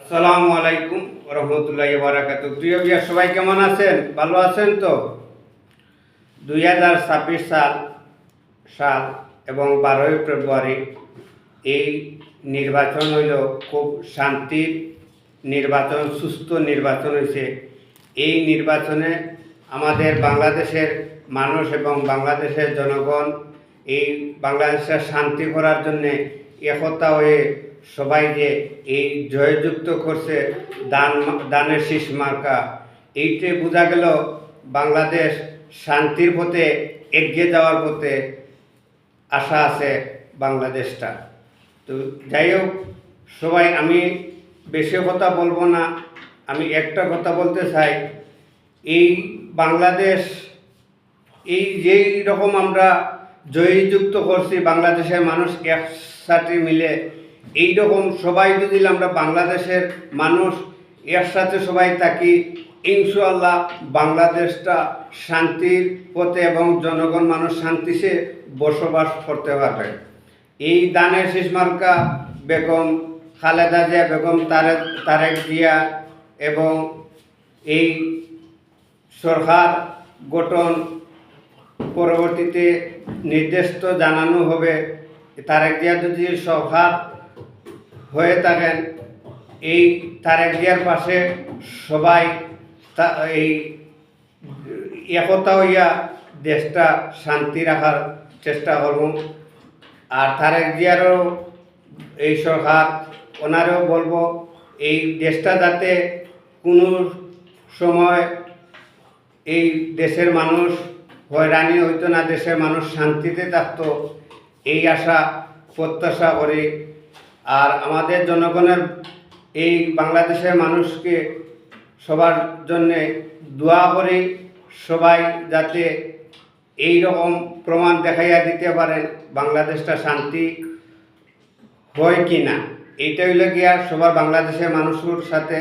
আসসালামু আলাইকুম রহমতুল্লাহি ওয়া বারাকাতুহু। প্রিয় বিয়ার সবাই কেমন আছেন? ভালো আছেন তো? 2026 সাল এবং 12ই ফেব্রুয়ারি এই নির্বাচন হইল খুব শান্তির নির্বাচন, সুস্থ নির্বাচন হয়েছে। এই নির্বাচনে আমাদের বাংলাদেশের মানুষ এবং বাংলাদেশের জনগণ এই বাংলাদেশের শান্তি করার জন্যে একতা হয়ে সবাই যে এই জয়যুক্ত করছে দানের শীষ মার্কা, এইটে বোঝা গেল বাংলাদেশ শান্তির পথে এগিয়ে যাওয়ার পথে আশা আছে বাংলাদেশটা। তো যাই হোক, সবাই, আমি বেশি কথা বলবো না, আমি একটা কথা বলতে চাই। এই বাংলাদেশ এই যেই রকম আমরা জয়যুক্ত করছি, বাংলাদেশের মানুষ একসাথে মিলে এই রকম সবাই যদি আমরা বাংলাদেশের মানুষ একসাথে সবাই থাকি, ইনশাআল্লাহ বাংলাদেশটা শান্তির পথে এবং জনগণ মানুষ শান্তিতে বসবাস করতে পারবে। এই দানের শীষ মার্কা বেগম খালেদা জিয়া, বেগম তারেক জিয়া এবং এই সরকার গঠন পরবর্তীতে নির্দেশ তো জানানো হবে। তারেক জিয়া যদি সরকার হয়ে থাকেন, এই তারেক জিয়ার পাশে সবাই এই একতা হইয়া দেশটা শান্তি রাখার চেষ্টা করব। আর তারেক জিয়ারও এই সরকার, ওনারও বলবো এই দেশটা যাতে কোনো সময় এই দেশের মানুষ হয়রানি হইতো না, দেশের মানুষ শান্তিতে থাকতো, এই আশা প্রত্যাশা করি। আর আমাদের জনগণের এই বাংলাদেশের মানুষকে সবার জন্যে দোয়া করি, সবাই যাতে এই রকম প্রমাণ দেখাইয়া দিতে পারেন বাংলাদেশটা শান্তি হয় কি না। এইটা হইলে গিয়া সবার বাংলাদেশের মানুষের সাথে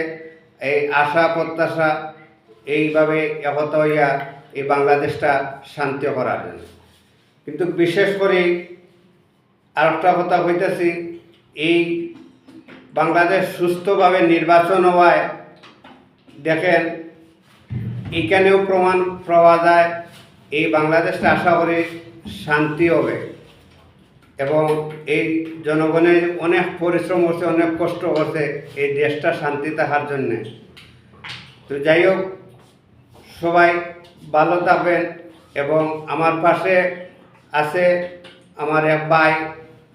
এই আশা প্রত্যাশা এইভাবে একতা হইয়া এই বাংলাদেশটা শান্তি করার জন্য। কিন্তু বিশেষ করে আরেকটা কথা হইতেছি, এই বাংলাদেশ সুস্থভাবে নির্বাচন হওয়ায় দেখেন এখানেও প্রমাণ পাওয়া যায় এই বাংলাদেশটা আশা করি শান্তি হবে। এবং এই জনগণের অনেক পরিশ্রম করছে, অনেক কষ্ট করছে এই দেশটা শান্তি থাকার জন্যে। তো যাই হোক, সবাই ভালো থাকবেন। এবং আমার পাশে আছে আমার এক ভাই,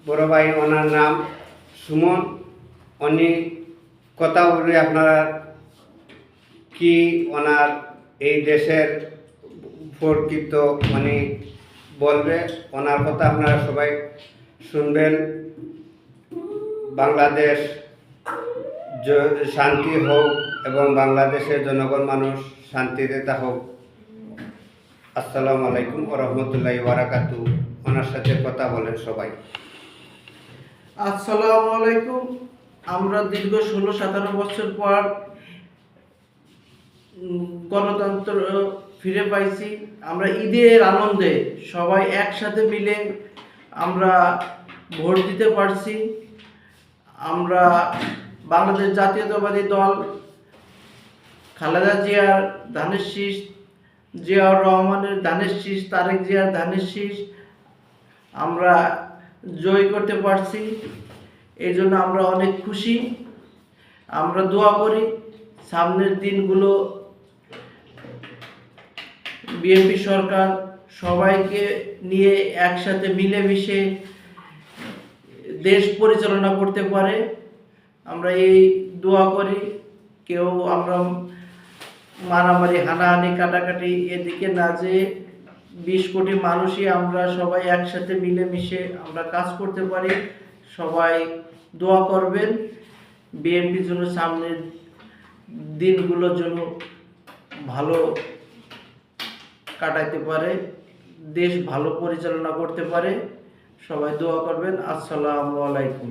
বড় ভাই, ওনার নাম সুমন। উনি কথা বলে আপনারা কি ওনার এই দেশের প্রকৃত উনি বলবে, ওনার কথা আপনারা সবাই শুনবেন। বাংলাদেশ শান্তি হোক এবং বাংলাদেশের জনগণ মানুষ শান্তিতে থাকুক। আসসালামু আলাইকুম রহমতুল্লাহি ওয়া বারাকাতুহু। ওনার সাথে কথা বলেন সবাই। আসসালামু আলাইকুম। আমরা দীর্ঘ 16-17 বছর পর গণতন্ত্র ফিরে পাইছি। আমরা ঈদের আনন্দে সবাই একসাথে মিলে আমরা ভোট দিতে পারছি। আমরা বাংলাদেশ জাতীয়তাবাদী দল, খালেদা জিয়ার ধানের শীষ, জিয়াউর রহমানের ধানের শীষ, তারেক জিয়ার ধানের শীষ আমরা জয় করতে পারছি। এই জন্য আমরা অনেক খুশি। আমরা দোয়া করি সামনের দিনগুলো বিএনপি সরকার সবাইকে নিয়ে একসাথে মিলেমিশে দেশ পরিচালনা করতে পারে। আমরা এই দোয়া করি। কেউ আমরা মারামারি, হানাহানি, কাটাকাটি এদিকে না যেয়ে 20 কোটি মানুষই আমরা সবাই একসাথে মিলেমিশে আমরা কাজ করতে পারি। সবাই দোয়া করবেন বিএনপির জন্য, সামনের দিনগুলোর জন্য ভালো কাটাইতে পারে, দেশ ভালো পরিচালনা করতে পারে। সবাই দোয়া করবেন। আসসালামু আলাইকুম।